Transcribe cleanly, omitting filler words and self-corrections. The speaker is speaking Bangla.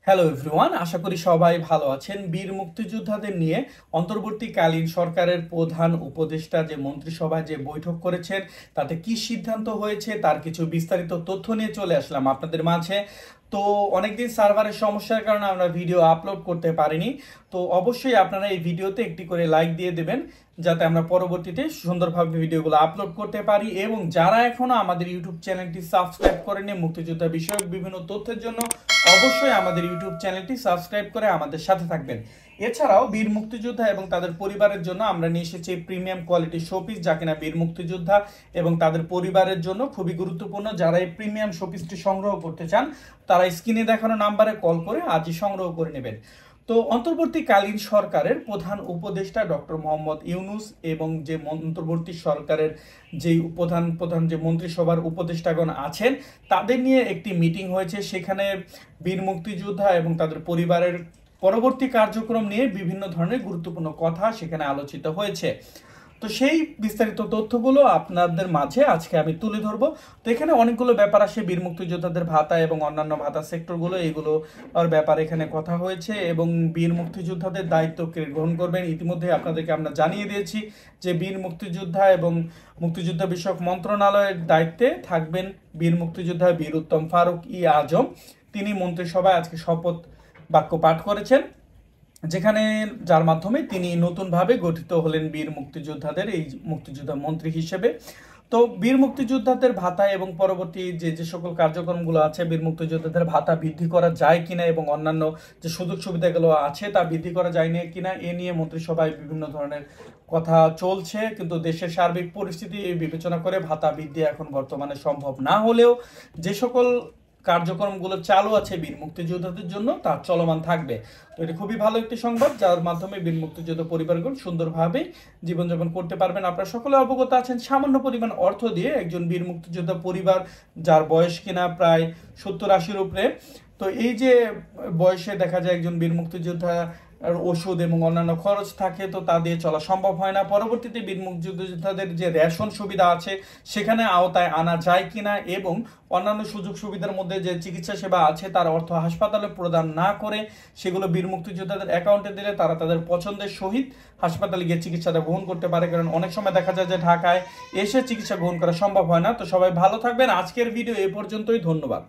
হ্যালো এভরিওয়ান, আশা করি সবাই ভালো আছেন। বীর মুক্তিযোদ্ধাদের নিয়ে অন্তর্বর্তীকালীন সরকারের প্রধান উপদেষ্টা যে মন্ত্রিসভায় যে বৈঠক করেছেন, তাতে কি সিদ্ধান্ত হয়েছে তার কিছু বিস্তারিত তথ্য নিয়ে চলে আসলাম আপনাদের মাঝে। তো অনেকদিন সার্ভারের সমস্যার কারণে আমরা ভিডিও আপলোড করতে পারিনি। তো অবশ্যই আপনারা এই ভিডিওতে একটি করে লাইক দিয়ে দেবেন, যাতে আমরা পরবর্তীতে সুন্দরভাবে ভিডিওগুলো আপলোড করতে পারি। এবং যারা এখনো আমাদের ইউটিউব চ্যানেলটি সাবস্ক্রাইব করেনি মুক্তিযোদ্ধা বিষয়ক বিভিন্ন তথ্যের জন্য, অবশ্যই আমাদের ইউটিউব চ্যানেলটি সাবস্ক্রাইব করে আমাদের সাথে থাকবেন। এছাড়াও বীর মুক্তিযোদ্ধা এবং তাদের পরিবারের জন্য আমরা নিয়ে এসেছি প্রিমিয়াম কোয়ালিটি শোপিস, যা কিনা বীর মুক্তিযোদ্ধা এবং তাদের পরিবারের জন্য খুবই গুরুত্বপূর্ণ। যারা এই প্রিমিয়াম শোপিসটি সংগ্রহ করতে চান, তারা স্ক্রিনে দেখানো নাম্বারে কল করে আজই সংগ্রহ করে নেবেন। তো অন্তর্বর্তীকালীন সরকারের প্রধান উপদেষ্টা ডক্টর মোহাম্মদ ইউনূস এবং যে অন্তর্বর্তী সরকারের যে প্রধান প্রধান যে মন্ত্রিসভার উপদেষ্টাগণ আছেন, তাদের নিয়ে একটি মিটিং হয়েছে। সেখানে বীর মুক্তিযোদ্ধা এবং তাদের পরিবারের পরবর্তী কার্যক্রম নিয়ে বিভিন্ন ধরনের গুরুত্বপূর্ণ কথা সেখানে আলোচিত হয়েছে। তো সেই বিস্তারিত তথ্যগুলো আপনাদের মাঝে আজকে আমি তুলে ধরবো। তো এখানে অনেকগুলো ব্যাপার আসে, বীর মুক্তিযোদ্ধাদের ভাতা এবং অন্যান্য ভাতা সেক্টরগুলো, এইগুলো আর ব্যাপার এখানে কথা হয়েছে। এবং বীর মুক্তিযোদ্ধাদের দায়িত্ব কে গ্রহণ করবেন, ইতিমধ্যে আপনাদেরকে আমরা জানিয়ে দিয়েছি যে বীর মুক্তিযোদ্ধা এবং মুক্তিযোদ্ধা বিষয়ক মন্ত্রণালয়ের দায়িত্বে থাকবেন বীর মুক্তিযোদ্ধা বীর উত্তম ফারুক আজম। তিনি মন্ত্রিসভায় আজকে শপথ বাক্য পাঠ করেছেন, যেখানে যার মাধ্যমে তিনি নতুনভাবে গঠিত হলেন বীর মুক্তিযোদ্ধাদের এই মুক্তিযোদ্ধা মন্ত্রী হিসেবে। তো বীর মুক্তিযোদ্ধাদের ভাতা এবং পরবর্তী যে যে সকল কার্যক্রমগুলো আছে, বীর মুক্তিযোদ্ধাদের ভাতা বৃদ্ধি করা যায় কিনা এবং অন্যান্য যে সুযোগ সুবিধাগুলো আছে তা বৃদ্ধি করা যায় না কিনা, এ নিয়ে মন্ত্রিসভায় বিভিন্ন ধরনের কথা চলছে। কিন্তু দেশের সার্বিক পরিস্থিতি বিবেচনা করে ভাতা বৃদ্ধি এখন বর্তমানে সম্ভব না হলেও যে সকল কার্যক্রমগুলো চালু আছে বীর মুক্তিযোদ্ধাদের জন্য তা চলমান থাকবে। তো এটা খুবই ভালো একটি সংবাদ, যার মাধ্যমে বীর মুক্তিযোদ্ধা পরিবারগুলো সুন্দরভাবে জীবনযাপন করতে পারবেন। আপনারা সকলে অবগত আছেন, সামান্য পরিমাণ অর্থ দিয়ে একজন বীর মুক্তিযোদ্ধা পরিবার, যার বয়স কিনা প্রায় 70-80-র উপরে, তো এই যে বয়সে দেখা যায় একজন বীর মুক্তিযোদ্ধা আর ওষুধ এবং অন্যান্য খরচ থাকে, তো তা দিয়ে চলা সম্ভব হয় না। পরবর্তীতে বীর মুক্তিযোদ্ধাদের যে রেশন সুবিধা আছে সেখানে আওতায় আনা যায় কিনা এবং অন্যান্য সুযোগ সুবিধার মধ্যে যে চিকিৎসা সেবা আছে তার অর্থ হাসপাতালে প্রদান না করে সেগুলো বীর মুক্তিযোদ্ধাদের অ্যাকাউন্টে দিলে তারা তাদের পছন্দের সহিত হাসপাতালে গিয়ে চিকিৎসাটা গ্রহণ করতে পারে। কারণ অনেক সময় দেখা যায় যে ঢাকায় এসে চিকিৎসা গ্রহণ করা সম্ভব হয় না। তো সবাই ভালো থাকবেন। আজকের ভিডিও এ পর্যন্তই, ধন্যবাদ।